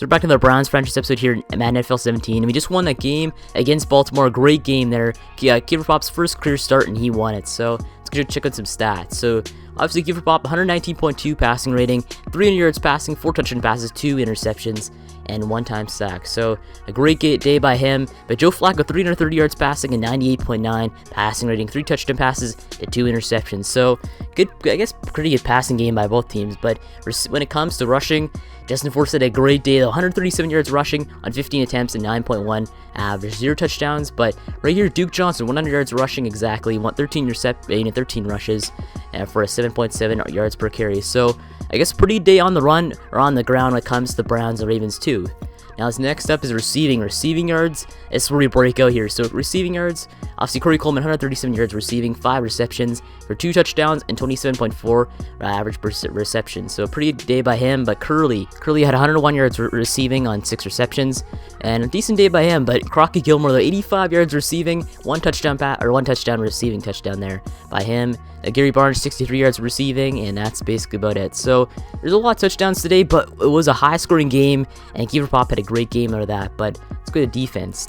So we're back in the Browns franchise episode here in Madden NFL 17, and we just won that game against Baltimore. A great game there. Keifer Paup's first career start, and he won it. So let's go check out some stats. So obviously Keifer Paup, 119.2 passing rating, 300 yards passing, 4 touchdown passes, 2 interceptions, and 1 sack. So a great day by him. But Joe Flacco, 330 yards passing and 98.9 passing rating, 3 touchdown passes and 2 interceptions. So good, I guess pretty good passing game by both teams. But when it comes to rushing, Justin Forsett had a great day, though. 137 yards rushing on 15 attempts and 9.1 average, 0 touchdowns. But right here, Duke Johnson, 100 yards rushing exactly, 13 rushes for a 7.7 yards per carry. So I guess pretty good day on the run or on the ground when it comes to the Browns and Ravens too. Now, this next up is receiving yards. This is where we break out here. So receiving yards, obviously Corey Coleman, 137 yards receiving, 5 receptions for 2 touchdowns and 27.4 average per reception. So a pretty good day by him. But Curly had 101 yards receiving on 6 receptions, and a decent day by him. But Crockett Gilmore, though, 85 yards receiving, 1 touchdown receiving touchdown there by him. Gary Barnes, 63 yards receiving, and that's basically about it. So there's a lot of touchdowns today, but it was a high-scoring game, and Keifer Paup had a great game out of that. But let's go to defense.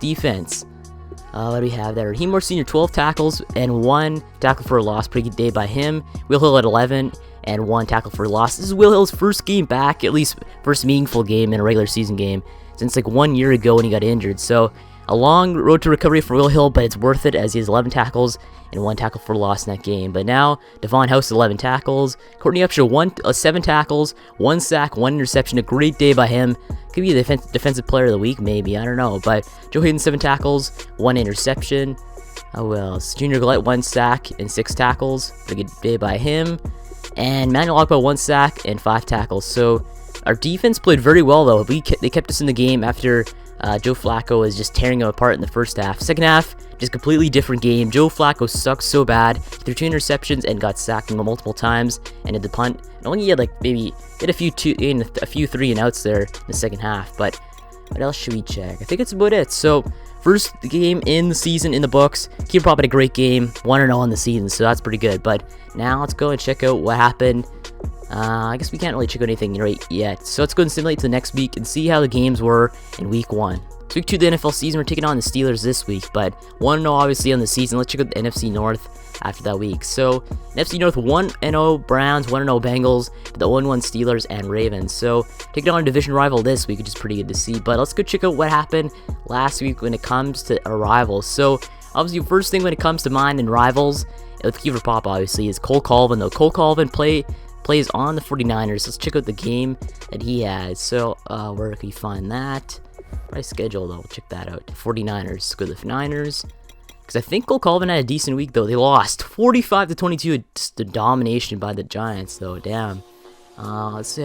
What do we have there? Raheem Moore Sr., 12 tackles and 1 tackle for a loss. Pretty good day by him. Will Hill at 11 and 1 tackle for a loss. This is Will Hill's first game back, at least first meaningful game in a regular season game, since like 1 year ago when he got injured. So a long road to recovery for Will Hill, but it's worth it as he has 11 tackles and 1 tackle for loss in that game. But now, Devon House, 11 tackles. Courtney Upshaw, 7 tackles, 1 sack, 1 interception. A great day by him. Could be the defensive player of the week, maybe. I don't know. But Joe Hayden, 7 tackles, 1 interception. Oh, well. Junior Gillette, 1 sack and 6 tackles. Pretty good day by him. And Manuel Ogba, 1 sack and 5 tackles. So our defense played very well, though. They kept us in the game after Joe Flacco was just tearing them apart in the first half. Second half, just completely different game. Joe Flacco sucked so bad. He threw 2 interceptions and got sacked multiple times and did the punt. And only he had a few 3 and outs there in the second half. But what else should we check? I think that's about it. So first game in the season in the books. Keifer Paup had a great game, 1-0 in the season, so that's pretty good. But now let's go and check out what happened. I guess we can't really check out anything right yet. So let's go and simulate to the next week and see how the games were in week 1. So week 2 of the NFL season, we're taking on the Steelers this week, but 1-0 obviously on the season. Let's check out the NFC North after that week. So NFC North, 1-0 Browns, 1-0 Bengals, the 0-1 Steelers and Ravens. So taking on a division rival this week, which is pretty good to see. But let's go check out what happened last week when it comes to our rivals. So obviously, first thing when it comes to mine and rivals with Keifer Paup obviously is Cole Colvin. Though Cole Colvin plays on the 49ers. Let's check out the game that he has. So where can you find that? Probably schedule, though. We'll check that out. 49ers. Let's go to the Niners. Because I think Cole Colvin had a decent week, though. They lost 45-22. Just a domination by the Giants, though. Damn. Let's see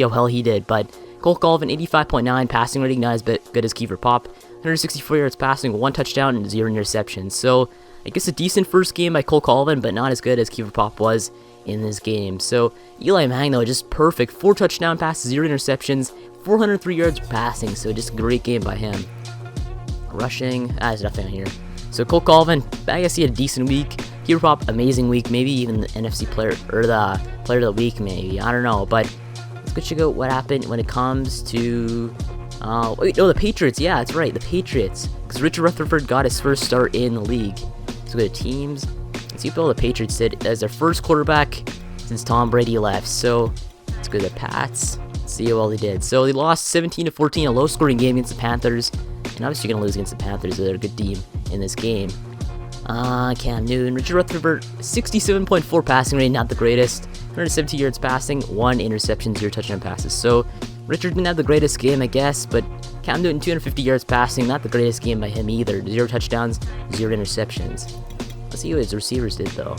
how well he did. But Cole Colvin, 85.9 passing rating, not as good as Keifer Paup. 164 yards passing, 1 touchdown, and 0 interceptions. So I guess a decent first game by Cole Colvin, but not as good as Keifer Paup was in this game. So Eli Manning, though, just perfect. 4 touchdown passes, 0 interceptions, 403 yards passing. So just a great game by him. Rushing, there's nothing on here. So Cole Colvin, I guess he had a decent week. Keifer Paup, amazing week. Maybe even the NFC player or the player of the week, maybe. I don't know. But let's go check out what happened when it comes to the Patriots. Yeah, that's right, the Patriots. Because Richard Rutherford got his first start in the league. Let's go to teams. Let's see what all the Patriots did as their first quarterback since Tom Brady left. So let's go to the Pats. Let's see how well they did. So they lost 17-14, a low-scoring game against the Panthers. And obviously you're going to lose against the Panthers. They're a good team in this game. Cam Newton, Richard Rutherford, 67.4 passing rate, not the greatest. 117 yards passing, 1 interception, 0 touchdown passes. So Richard didn't have the greatest game, I guess, but Cam Newton, 250 yards passing, not the greatest game by him either. 0 touchdowns, 0 interceptions. Let's see what his receivers did, though.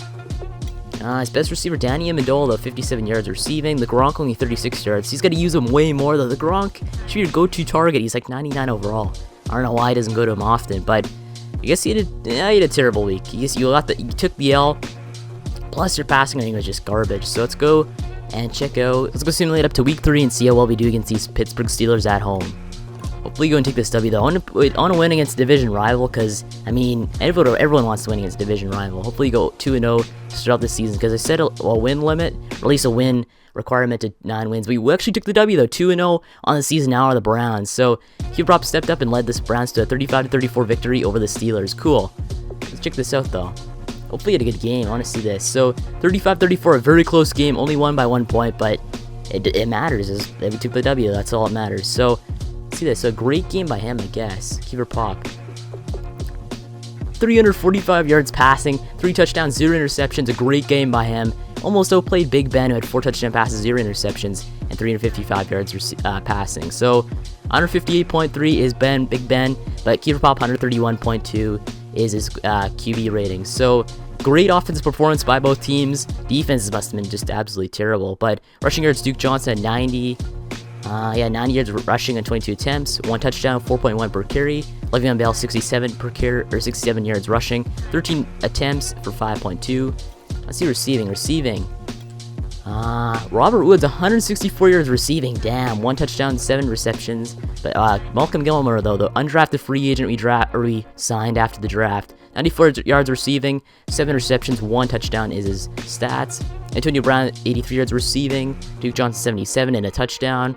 His best receiver, Danny Amendola, 57 yards receiving. The Gronk only 36 yards. He's got to use him way more, though. The Gronk should be your go-to target. He's like 99 overall. I don't know why he doesn't go to him often, but I guess he had a terrible week. You took the L, plus your passing, I think, was just garbage. So let's go and check out. Let's go simulate up to week 3 and see how well we do against these Pittsburgh Steelers at home. Hopefully, go and take this W though. I want to win against division rival because I mean, everyone wants to win against division rival. Hopefully, go 2-0 to start out the season because I set a win limit, or at least a win requirement to 9 wins. We actually took the W though, 2-0 on the season. Now are the Browns. So Keifer Paup stepped up and led the Browns to a 35-34 victory over the Steelers. Cool. Let's check this out though. Hopefully, get a good game. I want to see this. So 35-34, a very close game, only won by 1 point, but it matters is that we took the W. That's all that matters. So see this. So great game by him, I guess. Keifer Paup. 345 yards passing, 3 touchdowns, 0 interceptions. A great game by him. Almost outplayed Big Ben, who had 4 touchdown passes, 0 interceptions, and 355 yards passing. So 158.3 is Big Ben, but Keifer Paup 131.2 is his QB rating. So great offensive performance by both teams. Defenses must have been just absolutely terrible. But rushing yards, Duke Johnson at 90. 90 yards rushing on 22 attempts, 1 touchdown, 4.1 per carry. Le'Veon Bell 67 per carry, or 67 yards rushing, 13 attempts for 5.2. Let's see receiving. Robert Woods 164 yards receiving. Damn, 1 touchdown, 7 receptions. But Malcolm Gilmore though, the undrafted free agent we signed after the draft, 94 yards receiving, 7 receptions, 1 touchdown is his stats. Antonio Brown 83 yards receiving, Duke Johnson 77 and a touchdown.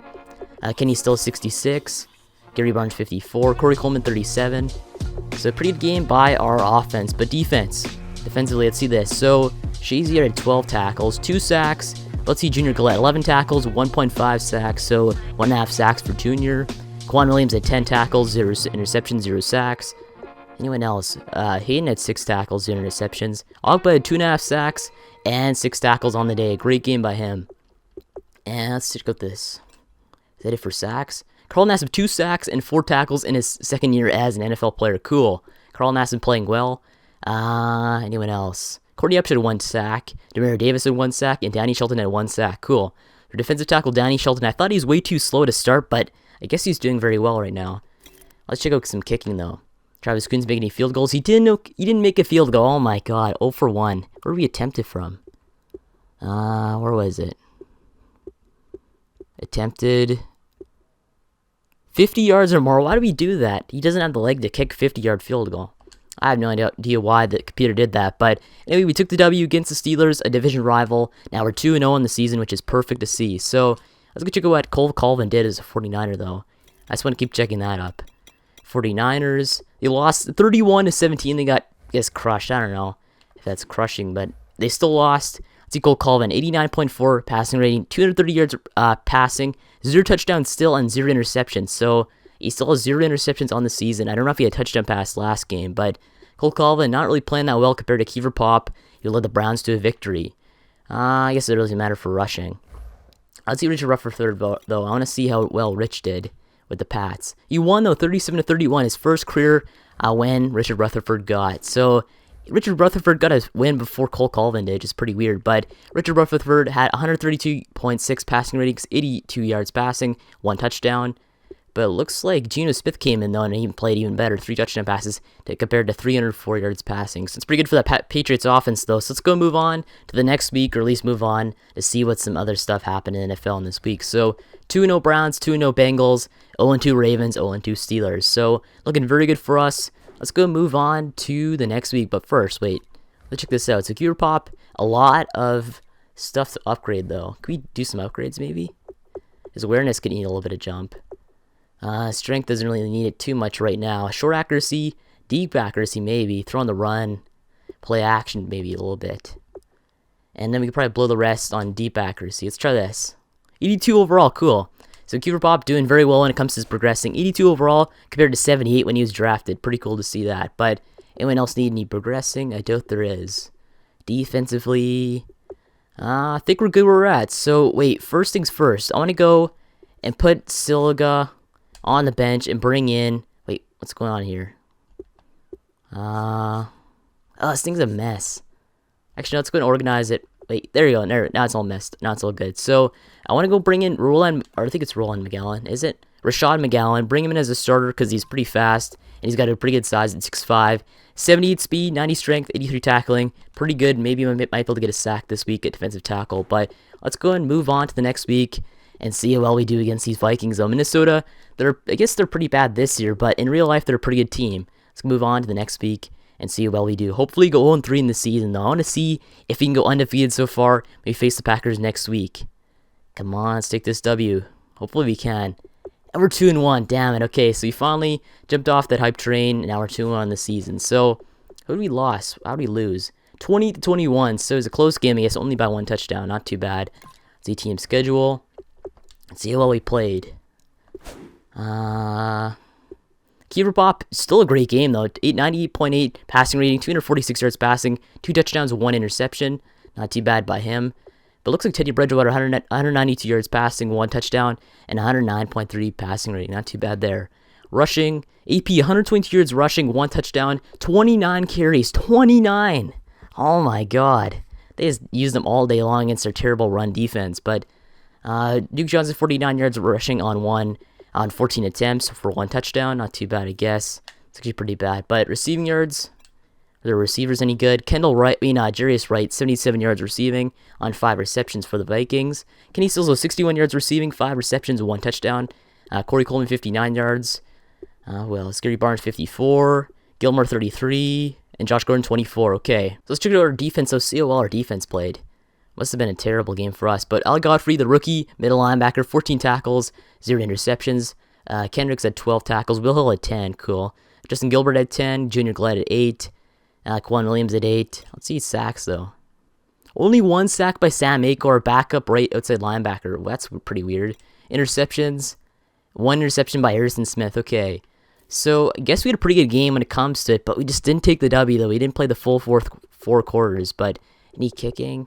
Kenny Still 66, Gary Barnes 54, Corey Coleman 37. So a pretty good game by our offense, but defensively, let's see this. So Shazier had 12 tackles, 2 sacks. Let's see Junior Gillette 11 tackles, 1.5 sacks, so 1.5 sacks for Junior. Quan Williams had 10 tackles, 0 interceptions, 0 sacks. Anyone else? Hayden had 6 tackles, 0 interceptions. Ogba had 2.5 sacks and 6 tackles on the day. Great game by him. And let's check out this. Is that it for sacks? Carl Nassib 2 sacks and 4 tackles in his second year as an NFL player. Cool. Carl Nassib playing well. Anyone else? Courtney Upshaw had 1 sack. Demario Davis had 1 sack, and Danny Shelton had 1 sack. Cool. For defensive tackle Danny Shelton, I thought he was way too slow to start, but I guess he's doing very well right now. Let's check out some kicking though. Travis Coons making any field goals? He didn't make a field goal. Oh my god, 0 for 1. Where did we attempt it from? Where was it? Attempted 50 yards or more. Why do we do that? He doesn't have the leg to kick 50-yard field goal. I have no idea why the computer did that. But anyway, we took the W against the Steelers, a division rival. Now we're 2-0 in the season, which is perfect to see. So let's go check out what Colvin did as a 49er, though. I just want to keep checking that up. 49ers, they lost 31-17. They got, I guess, crushed. I don't know if that's crushing, but they still lost. Let's see Colvin, 89.4 passing rating, 230 yards passing, 0 touchdowns still, and 0 interceptions. So he still has 0 interceptions on the season. I don't know if he had a touchdown pass last game, but Colvin not really playing that well compared to Keifer Paup, who led the Browns to a victory. I guess it doesn't matter for rushing. Let's see Richard Rutherford though. I want to see how well Rich did with the Pats. He won though, 37-31, his first career win Richard Rutherford got. So Richard Rutherford got a win before Colvin did, which is pretty weird. But Richard Rutherford had 132.6 passing ratings, 82 yards passing, 1 touchdown. But it looks like Geno Smith came in though and he played even better, 3 touchdown passes compared to 304 yards passing. So it's pretty good for the Patriots offense though. So let's go move on to the next week, or at least move on to see what some other stuff happened in the NFL in this week. So 2-0 Browns, 2-0 Bengals, 0-2 Ravens, 0-2 Steelers. So looking very good for us. Let's go move on to the next week. But first, wait, let's check this out. So Keifer Paup, a lot of stuff to upgrade though. Can we do some upgrades maybe? His awareness could need a little bit of jump. Strength doesn't really need it too much right now. Short accuracy, deep accuracy maybe. Throw on the run, play action maybe a little bit. And then we can probably blow the rest on deep accuracy. Let's try this. 82 overall, cool. So Keifer Paup doing very well when it comes to his progressing. 82 overall compared to 78 when he was drafted. Pretty cool to see that. But anyone else need any progressing? I doubt there is. Defensively, I think we're good where we're at. So wait, first things first. I want to go and put Siliga on the bench and bring in, wait, what's going on here? This thing's a mess. Actually, let's go and organize it. Wait, there you go. Now it's all messed. Now it's all good. So I want to go bring in Roland, or I think it's Roland McGowan, is it? Rashad McGowan. Bring him in as a starter because he's pretty fast and he's got a pretty good size at 6'5", 78 speed, 90 strength, 83 tackling. Pretty good. Maybe I might be able to get a sack this week at defensive tackle. But let's go and move on to the next week and see how well we do against these Vikings. Though Minnesota, I guess they're pretty bad this year, but in real life they're a pretty good team. Let's move on to the next week and see how well we do. Hopefully go 0-3 in the season though. I want to see if we can go undefeated so far. Maybe face the Packers next week. Come on, let's take this W. Hopefully we can. And we're 2-1. Damn it. Okay, so we finally jumped off that hype train, and now we're 2-1 in the season. So who did we lose? How did we lose? 20-21. So it was a close game, I guess, only by 1 touchdown. Not too bad. Let's see team schedule. Let's see how well we played. Keifer Paup, still a great game though. 98.8 passing rating, 246 yards passing, 2 touchdowns, 1 interception. Not too bad by him. But looks like Teddy Bridgewater, 192 yards passing, 1 touchdown, and 109.3 passing rating. Not too bad there. Rushing, AP, 122 yards rushing, 1 touchdown, 29 carries. 29! Oh my god. They just use them all day long against their terrible run defense. But Duke Johnson, 49 yards rushing on 14 attempts for 1 touchdown. Not too bad, I guess. It's actually pretty bad. But receiving yards, are the receivers any good? Jarius Wright, 77 yards receiving on 5 receptions for the Vikings. Kenny Stills, 61 yards receiving, 5 receptions, 1 touchdown. Corey Coleman, 59 yards. Scary Barnes, 54. Gilmore, 33. And Josh Gordon, 24. Okay, so let's check out our defense. So see how well our defense played. Must have been a terrible game for us. But Al Godfrey, the rookie, middle linebacker, 14 tackles, 0 interceptions. Kendricks had 12 tackles. Will Hill had 10. Cool. Justin Gilbert had 10. Junior Glad had 8. Quan Williams at 8. Let's see sacks, though. Only 1 sack by Sam Akor, backup right outside linebacker. Well, that's pretty weird. Interceptions. 1 interception by Harrison Smith. Okay. So, I guess we had a pretty good game when it comes to it, but we just didn't take the W, though. We didn't play the full 4 quarters, but any kicking?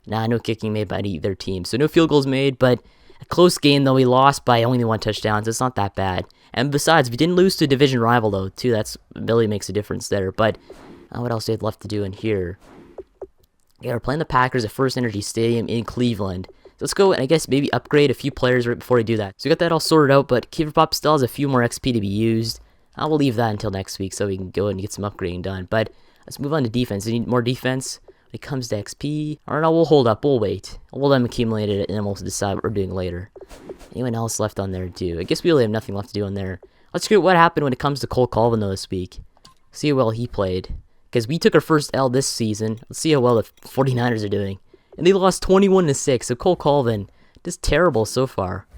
Nah, no kicking made by either team. So, no field goals made, but a close game, though. We lost by only 1 touchdown, so it's not that bad. And besides, we didn't lose to a division rival, though, too. That's really makes a difference there, but what else do we have left to do in here? Yeah, we're playing the Packers at First Energy Stadium in Cleveland. So let's go and I guess maybe upgrade a few players right before we do that. So we got that all sorted out, but Keifer Paup still has a few more XP to be used. I will leave that until next week so we can go and get some upgrading done. But let's move on to defense. We need more defense when it comes to XP. Or no, we'll hold up. We'll wait. We'll let them accumulate it and then we'll decide what we're doing later. Anyone else left on there to do? I guess we really have nothing left to do on there. Let's get what happened when it comes to Colvin though this week. See how well he played. Because we took our first L this season. Let's see how well the 49ers are doing. And they lost 21-6. So Colvin, just terrible so far.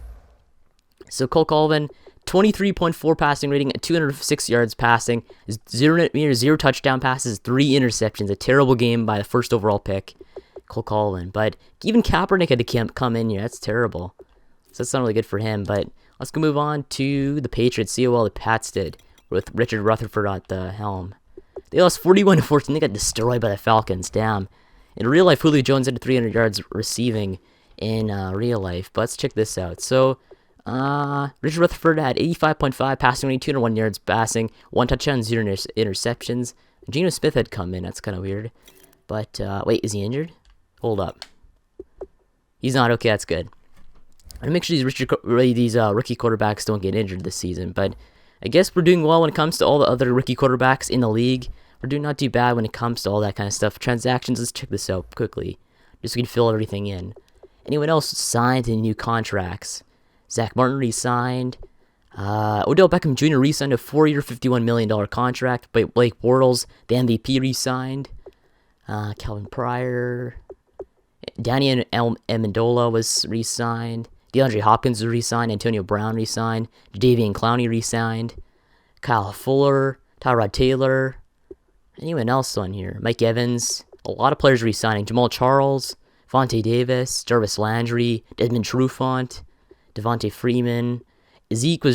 So Colvin, 23.4 passing rating, 206 yards passing, 0 touchdown passes, 3 interceptions. A terrible game by the first overall pick, Colvin. But even Kaepernick had to come in here. That's terrible. So that's not really good for him. But let's go move on to the Patriots. See how well the Pats did with Richard Rutherford at the helm. They lost 41-14. They got destroyed by the Falcons. Damn. In real life, Julio Jones had 300 yards receiving in real life. But let's check this out. So, Richard Rutherford had 85.5 passing rating, 201 yards passing, 1 touchdown, 0 interceptions. Geno Smith had come in. That's kind of weird. But, wait, is he injured? Hold up. He's not. Okay, that's good. I'm going to make sure these rookie quarterbacks don't get injured this season. But I guess we're doing well when it comes to all the other rookie quarterbacks in the league. We're doing not too bad when it comes to all that kind of stuff. Transactions, let's check this out quickly. Just so we can fill everything in. Anyone else signed any new contracts? Zach Martin re-signed. Odell Beckham Jr. re-signed a 4-year, $51 million contract. But Blake Bortles, the MVP, re-signed. Calvin Pryor. Danny Amendola was re-signed. DeAndre Hopkins was re-signed. Antonio Brown re-signed. Jadeveon Clowney re-signed. Kyle Fuller. Tyrod Taylor. Anyone else on here? Mike Evans. A lot of players re-signing. Jamal Charles. Vontae Davis. Jarvis Landry. Desmond Trufant. Devontae Freeman. Ezekiel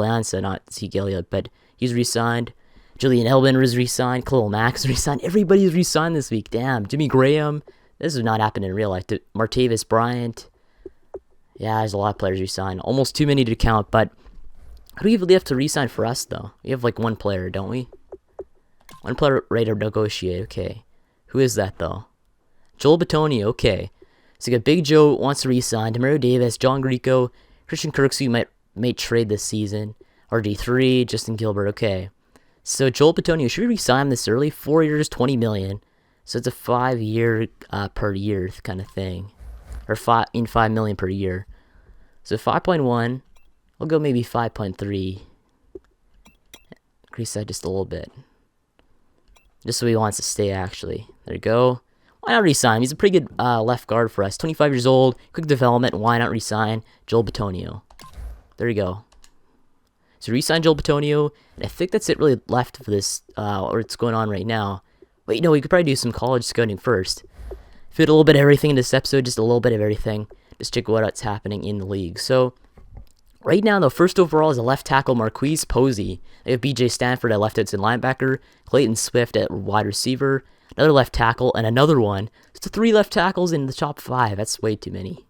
Ansa, not Zeke Elliott, but he's re-signed. Julian Edelman was re-signed. Khalil Mack was re-signed. Everybody's re-signed this week. Damn. Jimmy Graham. This has not happened in real life. Martavis Bryant. Yeah, there's a lot of players re-signed. Almost too many to count, but who do we have to re-sign for us, though? We have like one player, don't we? One player ready to negotiate. Okay. Who is that, though? Joel Bitonio. Okay. So you got Big Joe wants to re-sign. Demario Davis, John Greco, Christian Kirksey might trade this season. RG3, Justin Gilbert. Okay. So Joel Bitonio, should we re-sign him this early? 4 years, $20 million. So it's a 5-year per year kind of thing. Or $5 million per year. So 5.1. I'll go maybe 5.3. Increase that just a little bit. Just so he wants to stay, actually. There you go. Why not resign him? He's a pretty good left guard for us. 25 years old, quick development. Why not resign Joel Bitonio? There you go. So resign Joel Bitonio, and I think that's it really left for this, or what's going on right now. Wait, no, we could probably do some college scouting first. Fit a little bit of everything in this episode, just a little bit of everything. Just check what's happening in the league. So, right now, the first overall is a left tackle, Marquise Posey. They have B.J. Stanford at left outside linebacker, Clayton Swift at wide receiver, another left tackle, and another one. So 3 left tackles in the top 5. That's way too many.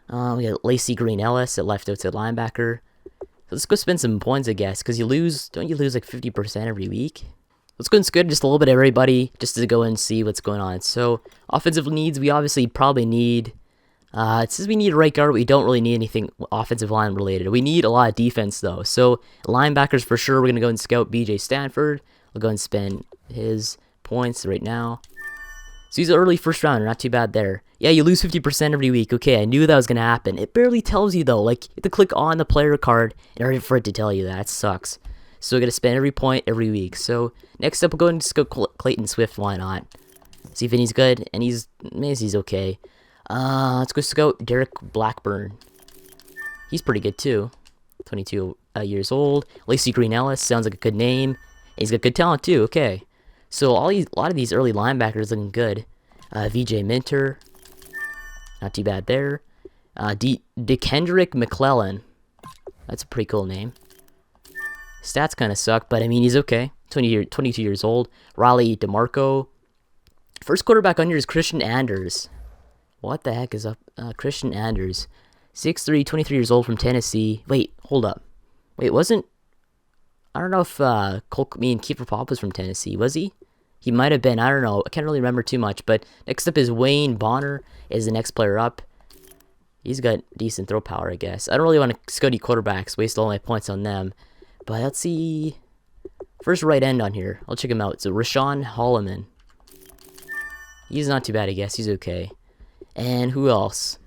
We got Lacey Green Ellis at left outside linebacker. So let's go spend some points, I guess, because don't you lose like 50% every week? Let's go and scout just a little bit of everybody, just to go and see what's going on. So, offensive needs, we obviously probably need, it says we need a right guard, but we don't really need anything offensive line related. We need a lot of defense, though. So, linebackers for sure, we're going to go and scout B.J. Stanford. We'll go and spend his points right now. So he's an early first rounder, not too bad there. Yeah, you lose 50% every week. Okay, I knew that was going to happen. It barely tells you, though. Like, you have to click on the player card in order for it to tell you that. It sucks. So we're going to spend every point every week. So next up, we'll go and just go Clayton Swift. Why not? See if he's good. And maybe he's okay. Let's go scout Derek Blackburn. He's pretty good, too. 22 years old. Lacey Green Ellis sounds like a good name. He's got good talent, too. Okay. So a lot of these early linebackers looking good. VJ Minter, not too bad there. DeKendrick McClellan, that's a pretty cool name. Stats kind of suck, but I mean he's okay. 22 years old. Raleigh DeMarco. First quarterback on here is Christian Anders. What the heck is up? Christian Anders, 6'3", 23 years old from Tennessee. Wait, hold up. Wait, I don't know if Keifer Paup was from Tennessee. Was he? He might have been. I don't know. I can't really remember too much. But next up is Wayne Bonner is the next player up. He's got decent throw power, I guess. I don't really want to scout any quarterbacks. Waste all my points on them. But let's see. First right end on here. I'll check him out. So Rashawn Holloman. He's not too bad, I guess. He's okay. And who else?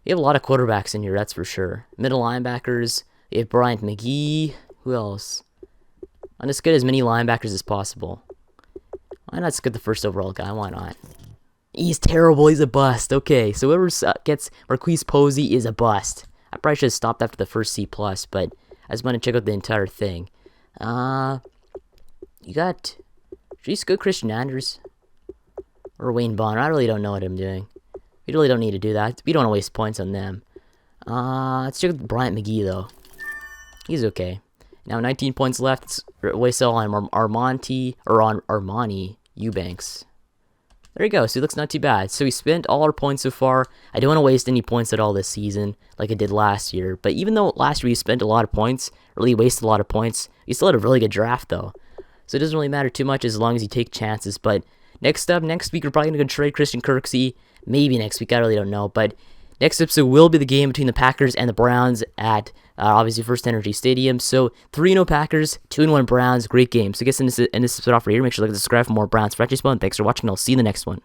We have a lot of quarterbacks in here, that's for sure. Middle linebackers. We have Bryant McGee. Who else? I'm just get as many linebackers as possible. Why not just get the first overall guy? Why not? He's terrible. He's a bust. Okay, so whoever gets Marquise Posey is a bust. I probably should have stopped after the first C+, but I just want to check out the entire thing. You got... Should you just go Christian Anders? Or Wayne Bonner? I really don't know what I'm doing. We really don't need to do that. We don't want to waste points on them. Let's check out Bryant McGee, though. He's okay. Now 19 points left. Waste all on Armani Eubanks. There you go. So he looks not too bad. So we spent all our points so far. I don't want to waste any points at all this season like I did last year. But even though last year we spent a lot of points, really wasted a lot of points, we still had a really good draft though. So it doesn't really matter too much as long as you take chances. But next week we're probably going to trade Christian Kirksey. Maybe next week. I really don't know. But next episode will be the game between the Packers and the Browns at obviously First Energy Stadium. So 3-0 Packers, 2-1 Browns. Great game. So I guess in this episode off right here, make sure to like and subscribe for more Browns. Thanks for watching. I'll see you in the next one.